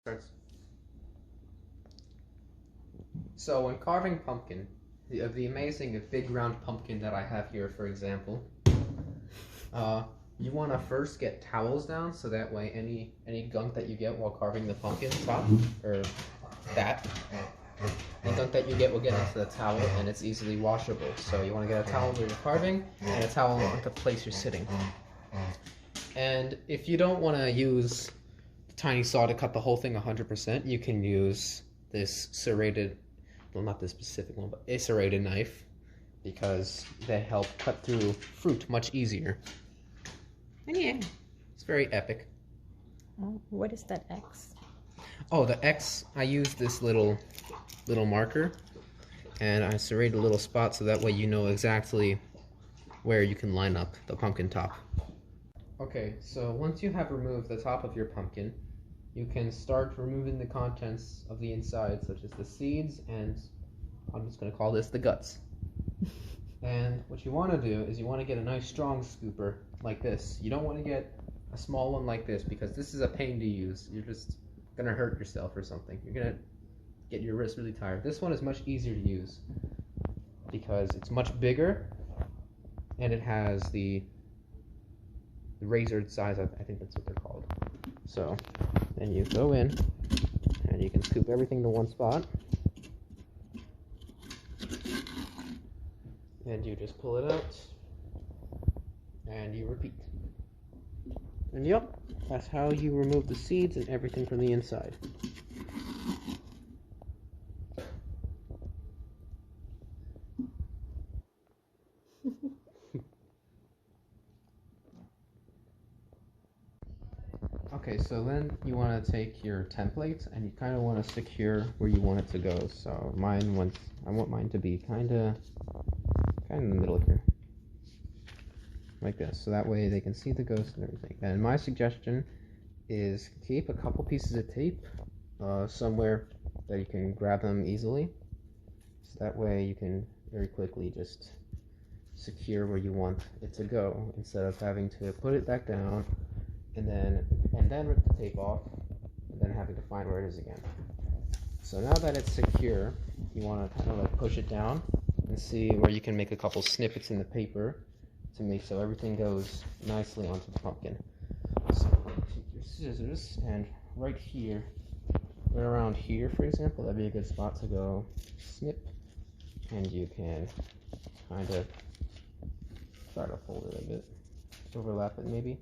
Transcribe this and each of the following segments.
Starts. So when carving pumpkin, the amazing big round pumpkin that I have here, for example, uh, you want to first get towels down so that way any gunk that you get while carving the pumpkin top or that any gunk that you get will get into the towel and it's easily washable. So you want to get a towel where you're carving and a towel on the place you're sitting. And if you don't want to use tiny saw to cut the whole thing 100%, you can use this serrated, well, not this specific one, but a serrated knife, because they help cut through fruit much easier. And yeah, it's very epic. What is that X? Oh, the X, I use this little marker, and I serrate a little spot so that way you know exactly where you can line up the pumpkin top. Okay, so once you have removed the top of your pumpkin, you can start removing the contents of the inside, such as the seeds and, I'm just going to call this the guts. And what you want to do is you want to get a nice strong scooper like this. You don't want to get a small one like this because this is a pain to use. You're just going to hurt yourself or something. You're going to get your wrist really tired. This one is much easier to use because it's much bigger and it has the razored size, I think that's what they're called. So then you go in and you can scoop everything to one spot and you just pull it out and you repeat. And yep, that's how you remove the seeds and everything from the inside. Okay, so then you want to take your template and you kind of want to secure where you want it to go. So I want mine to be kind of in the middle here, like this. So that way they can see the ghost and everything. And my suggestion is keep a couple pieces of tape somewhere that you can grab them easily. So that way you can very quickly just secure where you want it to go instead of having to put it back down and then rip the tape off, and then having to find where it is again. So now that it's secure, you want to kind of like push it down and see where you can make a couple snippets in the paper to make so everything goes nicely onto the pumpkin. So take your scissors and right here, right around here, for example, that'd be a good spot to go snip, and you can kind of try to fold it a bit, overlap it maybe.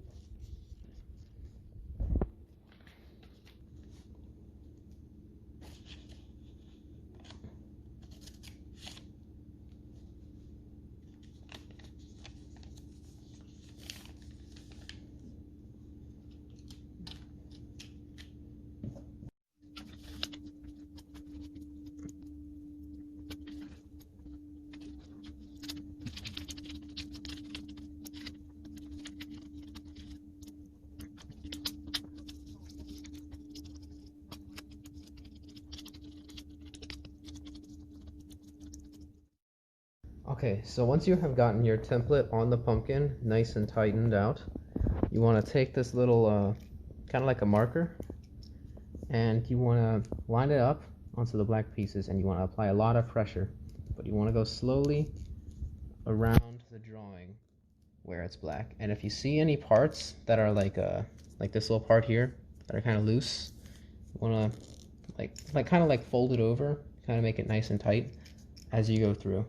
Okay, so once you have gotten your template on the pumpkin nice and tightened out, you want to take this little, kind of like a marker, and you want to line it up onto the black pieces, and you want to apply a lot of pressure, but you want to go slowly around the drawing where it's black. And if you see any parts that are like this little part here that are kind of loose, you want to kind of fold it over, kind of make it nice and tight as you go through.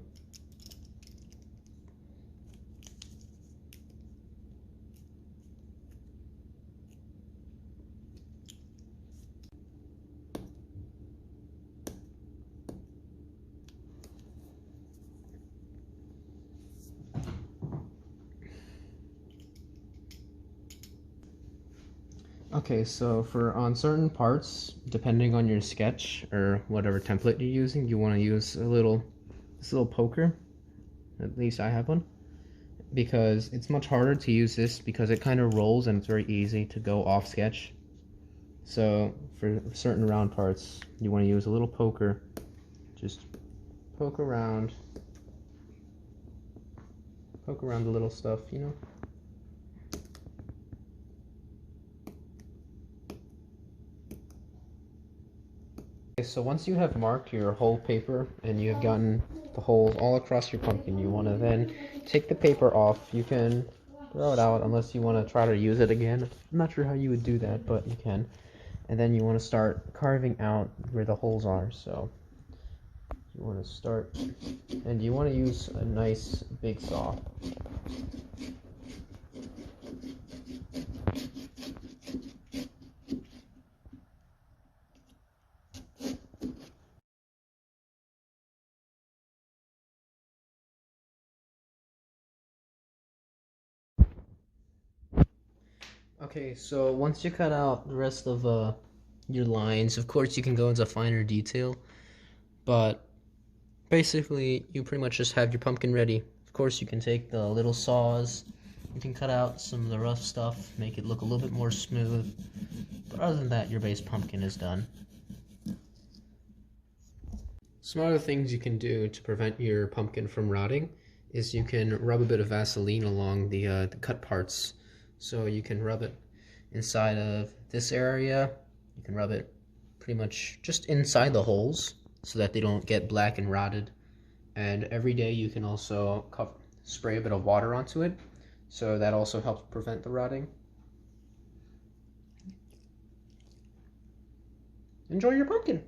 Okay, so on certain parts, depending on your sketch or whatever template you're using, you want to use this little poker. At least I have one, because it's much harder to use this because it kind of rolls and it's very easy to go off sketch. So for certain round parts, you want to use a little poker. Just poke around the little stuff, you know. Okay, so once you have marked your whole paper and you have gotten the holes all across your pumpkin, you want to then take the paper off. You can throw it out unless you want to try to use it again. I'm not sure how you would do that, but you can. And then you want to start carving out where the holes are. So you want to start, and you want to use a nice big saw. Okay, so once you cut out the rest of your lines, of course you can go into finer detail, but basically you pretty much just have your pumpkin ready. Of course you can take the little saws, you can cut out some of the rough stuff, make it look a little bit more smooth, but other than that your base pumpkin is done. Some other things you can do to prevent your pumpkin from rotting is you can rub a bit of Vaseline along the cut parts. So you can rub it inside of this area. You can rub it pretty much just inside the holes so that they don't get black and rotted. And every day you can also spray a bit of water onto it. So that also helps prevent the rotting. Enjoy your pumpkin!